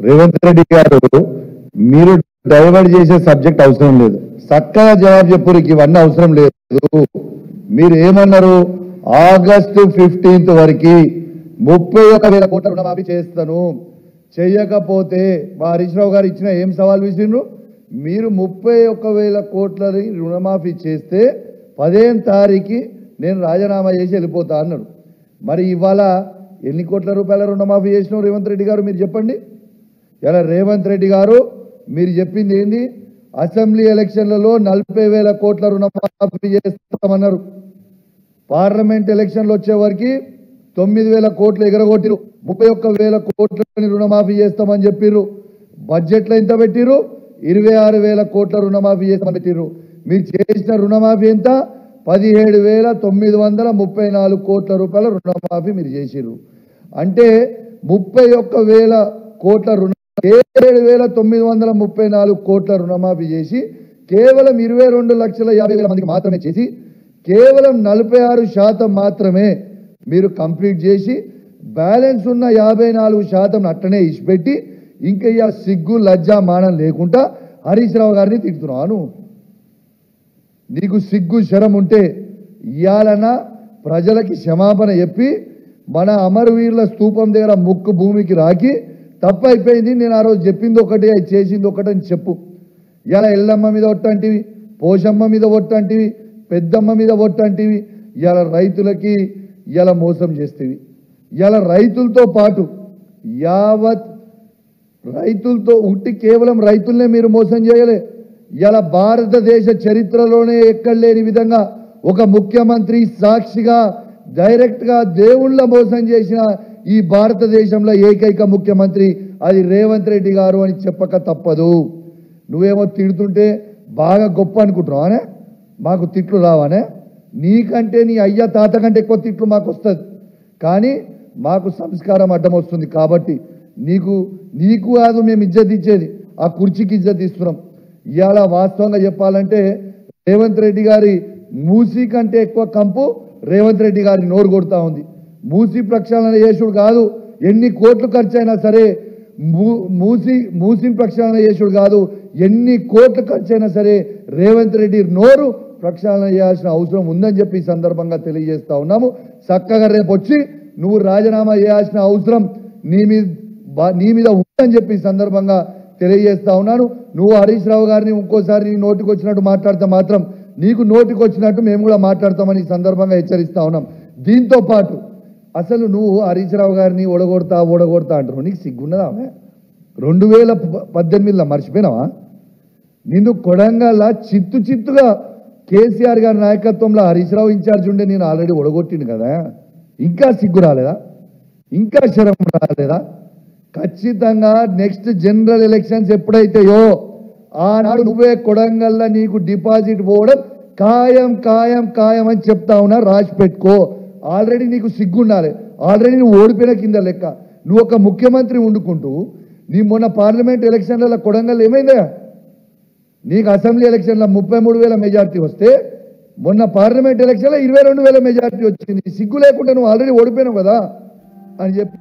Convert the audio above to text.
రేవంత్ రెడ్డి గారు మీరు డైవర్ట్ చేసే సబ్జెక్ట్ అవసరం లేదు, చక్కగా జవాబు చెప్పురు, ఇవన్నీ అవసరం లేదు. మీరు ఏమన్నారు? ఆగస్టు 15 వరకు 31,000 కోట్ల రుణమాఫీ చేస్తాను, చెయ్యకపోతే మా హరీష్ రావు గారు ఇచ్చిన ఏం సవాల్ విసిరిండ్రు? మీరు 31,000 కోట్లని రుణమాఫీ చేస్తే 15వ తారీఖు నేను రాజీనామా చేసి వెళ్ళిపోతా అన్నాడు. మరి ఇవాళ ఎన్ని కోట్ల రూపాయల రుణమాఫీ చేసినావు రేవంత్ రెడ్డి గారు? మీరు చెప్పండి. ఇలా రేవంత్ రెడ్డి గారు మీరు చెప్పింది ఏంది? అసెంబ్లీ ఎలక్షన్లలో 40,000 కోట్ల రుణమాఫీ చేస్తామన్నారు. పార్లమెంట్ ఎలక్షన్లు వచ్చే వరకు 9,000 కోట్లు ఎగరగొట్టిరు, 31,000 కోట్లని రుణమాఫీ చేస్తామని చెప్పిర్రు. బడ్జెట్లో ఎంత పెట్టిరు? 26,000 కోట్ల రుణమాఫీ చేస్తామని పెట్టిర్రు. మీరు చేసిన రుణమాఫీ ఎంత? 17,934 కోట్ల రూపాయల రుణమాఫీ మీరు చేసిర్రు. అంటే 31,000 కోట్ల రుణ 7,934 కోట్ల రుణమాఫీ చేసి కేవలం 22,50,000 మందికి మాత్రమే చేసి కేవలం 46% మాత్రమే మీరు కంప్లీట్ చేసి బ్యాలెన్స్ ఉన్న 54% అట్టనే ఇచ్చిపెట్టి ఇంకా ఇక సిగ్గు లజ్జా మానం లేకుండా హరీష్ రావు గారిని తిడుతున్నాను. నీకు సిగ్గు శరం ఉంటే ఇయాలన ప్రజలకి క్షమాపణ చెప్పి మన అమరవీరుల స్తూపం దగ్గర ముక్కు భూమికి రాకి తప్పైపోయింది, నేను ఆ రోజు చెప్పింది ఒకటి అది చేసింది ఒకటి అని చెప్పు. ఇలా ఎల్లమ్మ మీద ఒట్టంటివి, పోషమ్మ మీద ఒట్టంటివి, పెద్దమ్మ మీద ఒట్టంటివి, ఇలా రైతులకి ఇలా మోసం చేస్తేవి. ఇలా రైతులతో పాటు యావత్ రైతులతో ఉట్టి కేవలం రైతులనే మీరు మోసం చేయలే. ఇలా భారతదేశ చరిత్రలోనే ఎక్కడ లేని విధంగా ఒక ముఖ్యమంత్రి సాక్షిగా డైరెక్ట్గా దేవుళ్ళ మోసం చేసిన ఈ భారతదేశంలో ఏకైక ముఖ్యమంత్రి అది రేవంత్ రెడ్డి గారు అని చెప్పక తప్పదు. నువ్వేమో తిడుతుంటే బాగా గొప్ప అనుకుంటున్నావానే, మాకు తిట్లు రావానే? నీకంటే నీ అయ్య తాత కంటే ఎక్కువ తిట్లు మాకు వస్తుంది, కానీ మాకు సంస్కారం అడ్డం వస్తుంది. కాబట్టి నీకు కాదు మేము ఇజ్జత్ ఇచ్చేది, ఆ కుర్చీకి ఇజ్జత్ ఇస్తున్నాం. ఇవాళ వాస్తవంగా చెప్పాలంటే రేవంత్ రెడ్డి గారి మూసీ కంటే ఎక్కువ కంపు రేవంత్ రెడ్డి గారి నోరు కొడుతూ ఉంది. మూసీ ప్రక్షాళన చేసుడు కాదు, ఎన్ని కోట్లు ఖర్చు అయినా సరే మూసీ ప్రక్షాళన చేసుడు కాదు, ఎన్ని కోట్లు ఖర్చు అయినా సరే రేవంత్ రెడ్డి నోరు ప్రక్షాళన చేయాల్సిన అవసరం ఉందని చెప్పి ఈ సందర్భంగా తెలియజేస్తా ఉన్నాము. చక్కగా రేపు వచ్చి నువ్వు రాజీనామా చేయాల్సిన అవసరం నీ మీద ఉందని చెప్పి ఈ సందర్భంగా తెలియజేస్తా ఉన్నాను. నువ్వు హరీష్ రావు గారిని ఇంకోసారి నీ నోటికి వచ్చినట్టు మాట్లాడితే మాత్రం నీకు నోటికి వచ్చినట్టు మేము కూడా మాట్లాడతామని ఈ సందర్భంగా హెచ్చరిస్తా ఉన్నాం. దీంతో పాటు అసలు నువ్వు హరీష్ రావు గారిని ఓడగొడతా అంటారు, నీకు సిగ్గున్నదా? 2018లో మర్చిపోయినావా? నిన్ను కొడంగల్లా చిత్తుగా కేసీఆర్ గారి నాయకత్వంలో హరీష్ రావు ఇన్ఛార్జ్ ఉండే నేను ఆల్రెడీ ఓడగొట్టిండు కదా, ఇంకా సిగ్గు రాలేదా? ఇంకా శరం రాలేదా? ఖచ్చితంగా నెక్స్ట్ జనరల్ ఎలక్షన్స్ ఎప్పుడైతాయో ఆనాడు నువ్వే కొడంగల్లా నీకు డిపాజిట్ పోవడం ఖాయం అని చెప్తా ఉన్నా, రాసి పెట్టుకో. ఆల్రెడీ నీకు సిగ్గుండాలి, ఆల్రెడీ నువ్వు ఓడిపోయిన కింద లెక్క. నువ్వు ఒక ముఖ్యమంత్రి ఉండుకుంటూ నీ మొన్న పార్లమెంట్ ఎలక్షన్లలో కొడంగల్ ఏమైందా? నీకు అసెంబ్లీ ఎలక్షన్లో 33,000 మెజార్టీ వస్తే మొన్న పార్లమెంట్ ఎలక్షన్లో 22,000 మెజార్టీ వచ్చింది. సిగ్గు లేకుండా నువ్వు ఆల్రెడీ ఓడిపోయినావు కదా అని చెప్పి